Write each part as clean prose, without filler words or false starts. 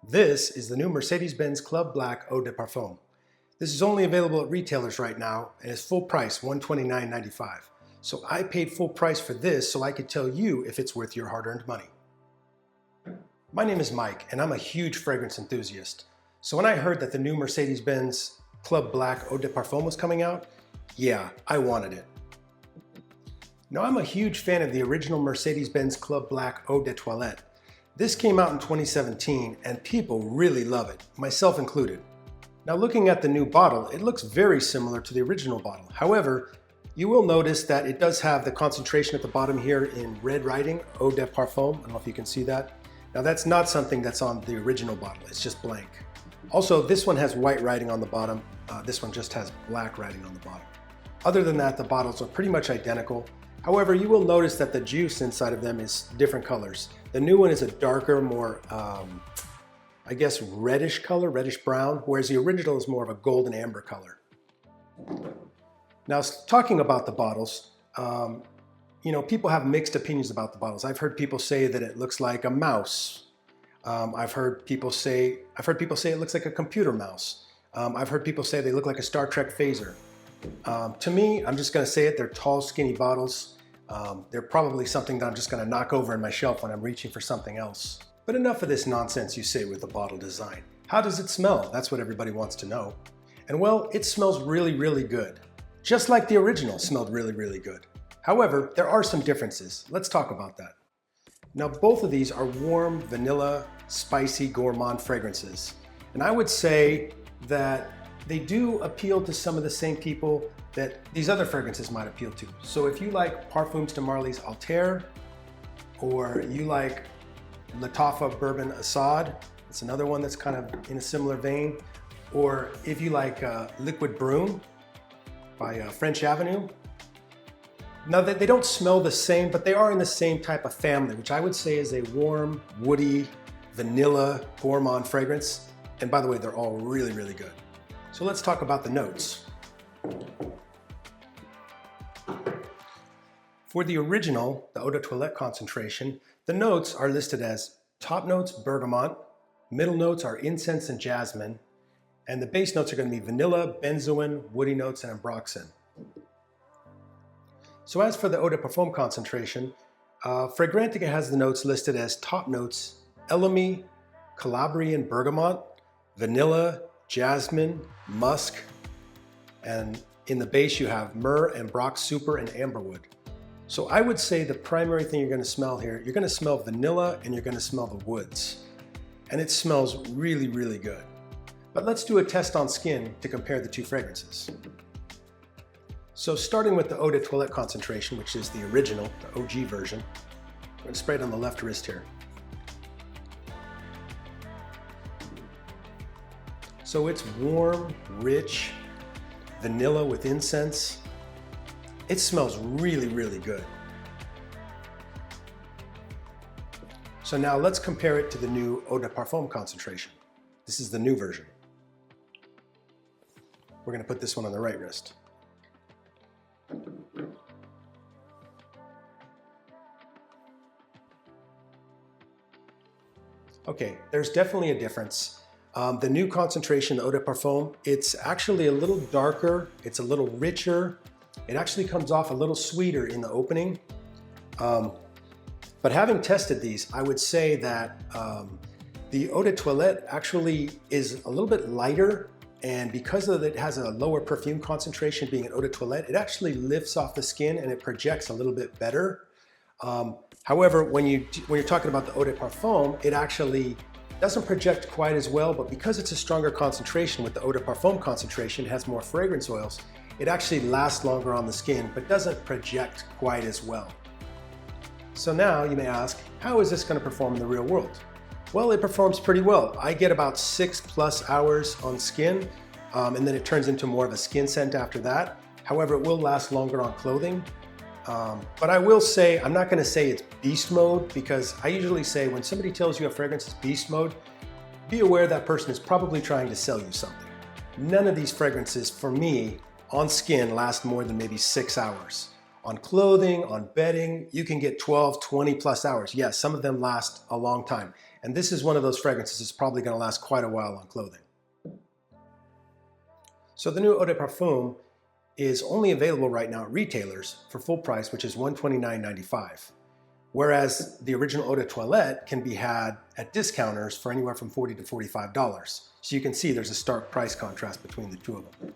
This is the new Mercedes-Benz Club Black Eau de Parfum. This is only available at retailers right now and is full price, $129.95. So I paid full price for this so I could tell you if it's worth your hard-earned money. My name is Mike and I'm a huge fragrance enthusiast. So when I heard that the new Mercedes-Benz Club Black Eau de Parfum was coming out, yeah, I wanted it. Now I'm a huge fan of the original Mercedes-Benz Club Black Eau de Toilette. This came out in 2017 and people really love it, myself included. Now looking at the new bottle, it looks very similar to the original bottle. However, you will notice that it does have the concentration at the bottom here in red writing, Eau de Parfum. I don't know if you can see that. Now that's not something that's on the original bottle, it's just blank. Also, this one has white writing on the bottom. This one just has black writing on the bottom. Other than that, the bottles are pretty much identical. However, you will notice that the juice inside of them is different colors. The new one is a darker, more, I guess, reddish color, reddish brown, whereas the original is more of a golden amber color. Now, talking about the bottles, people have mixed opinions about the bottles. I've heard people say that it looks like a mouse. I've heard people say it looks like a computer mouse. I've heard people say they look like a Star Trek phaser. To me, I'm just gonna say it, they're tall, skinny bottles. They're probably something that I'm just gonna knock over in my shelf when I'm reaching for something else. But enough of this nonsense you say with the bottle design. How does it smell? That's what everybody wants to know. And well, it smells really, really good. Just like the original smelled really, really good. However, there are some differences. Let's talk about that. Now, both of these are warm, vanilla, spicy, gourmand fragrances. And I would say that they do appeal to some of the same people that these other fragrances might appeal to. So if you like Parfums de Marly's Altair, or you like Lattafa Bourbon Assad, it's another one that's kind of in a similar vein, or if you like Liquid Broom by French Avenue. Now they don't smell the same, but they are in the same type of family, which I would say is a warm, woody, vanilla, gourmand fragrance. And by the way, they're all really, really good. So let's talk about the notes. For the original, the Eau de Toilette concentration, the notes are listed as top notes bergamot, middle notes are incense and jasmine, and the base notes are going to be vanilla, benzoin, woody notes, and ambroxan. So as for the Eau de Parfum concentration, Fragrantica has the notes listed as top notes elemi, Calabrian bergamot, vanilla, jasmine, musk, and in the base you have myrrh, ambrox super, and amberwood. So I would say the primary thing you're going to smell here, you're going to smell vanilla and you're going to smell the woods. And it smells really, really good. But let's do a test on skin to compare the two fragrances. So starting with the Eau de Toilette concentration, which is the original, the OG version, I'm going to spray it on the left wrist here. So it's warm, rich, vanilla with incense. It smells really, really good. So now let's compare it to the new Eau de Parfum concentration. This is the new version. We're going to put this one on the right wrist. Okay, there's definitely a difference. The new concentration, Eau de Parfum, it's actually a little darker, it's a little richer, it actually comes off a little sweeter in the opening. But having tested these, I would say that the Eau de Toilette actually is a little bit lighter, and because of it has a lower perfume concentration being an Eau de Toilette, it actually lifts off the skin and it projects a little bit better. However, when you're talking about the Eau de Parfum, it actually doesn't project quite as well, but because it's a stronger concentration with the Eau de Parfum concentration, it has more fragrance oils, it actually lasts longer on the skin, but doesn't project quite as well. So now you may ask, how is this going to perform in the real world? Well, it performs pretty well. I get about 6+ hours on skin, and then it turns into more of a skin scent after that. However, it will last longer on clothing. But I will say, I'm not going to say it's beast mode, because I usually say when somebody tells you a fragrance is beast mode, be aware that person is probably trying to sell you something. None of these fragrances, for me, on skin last more than maybe 6 hours. On clothing, on bedding, you can get 12, 20+ hours. Yes, some of them last a long time. And this is one of those fragrances that's probably going to last quite a while on clothing. So the new Eau de Parfum is only available right now at retailers for full price, which is $129.95. Whereas the original Eau de Toilette can be had at discounters for anywhere from $40 to $45. So you can see there's a stark price contrast between the two of them.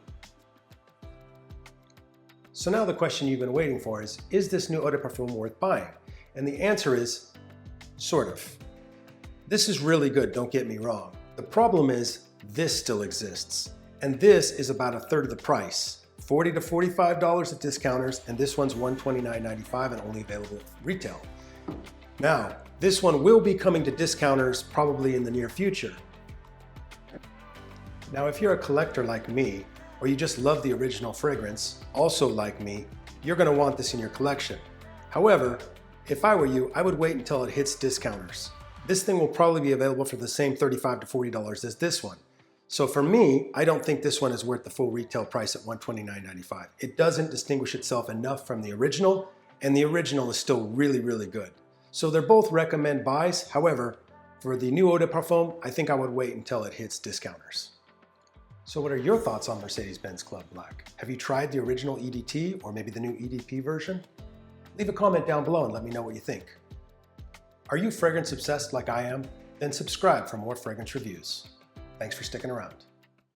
So now the question you've been waiting for is this new Eau de Parfum worth buying? And the answer is, sort of. This is really good, don't get me wrong. The problem is, this still exists. And this is about a third of the price. $40 to $45 at discounters, and this one's $129.95 and only available at retail. Now, this one will be coming to discounters probably in the near future. Now, if you're a collector like me, or you just love the original fragrance, also like me, you're gonna want this in your collection. However, if I were you, I would wait until it hits discounters. This thing will probably be available for the same $35 to $40 as this one. So for me, I don't think this one is worth the full retail price at $129.95. It doesn't distinguish itself enough from the original, and the original is still really, really good. So they're both recommend buys. However, for the new Eau de Parfum, I think I would wait until it hits discounters. So what are your thoughts on Mercedes-Benz Club Black? Have you tried the original EDT or maybe the new EDP version? Leave a comment down below and let me know what you think. Are you fragrance obsessed like I am? Then subscribe for more fragrance reviews. Thanks for sticking around.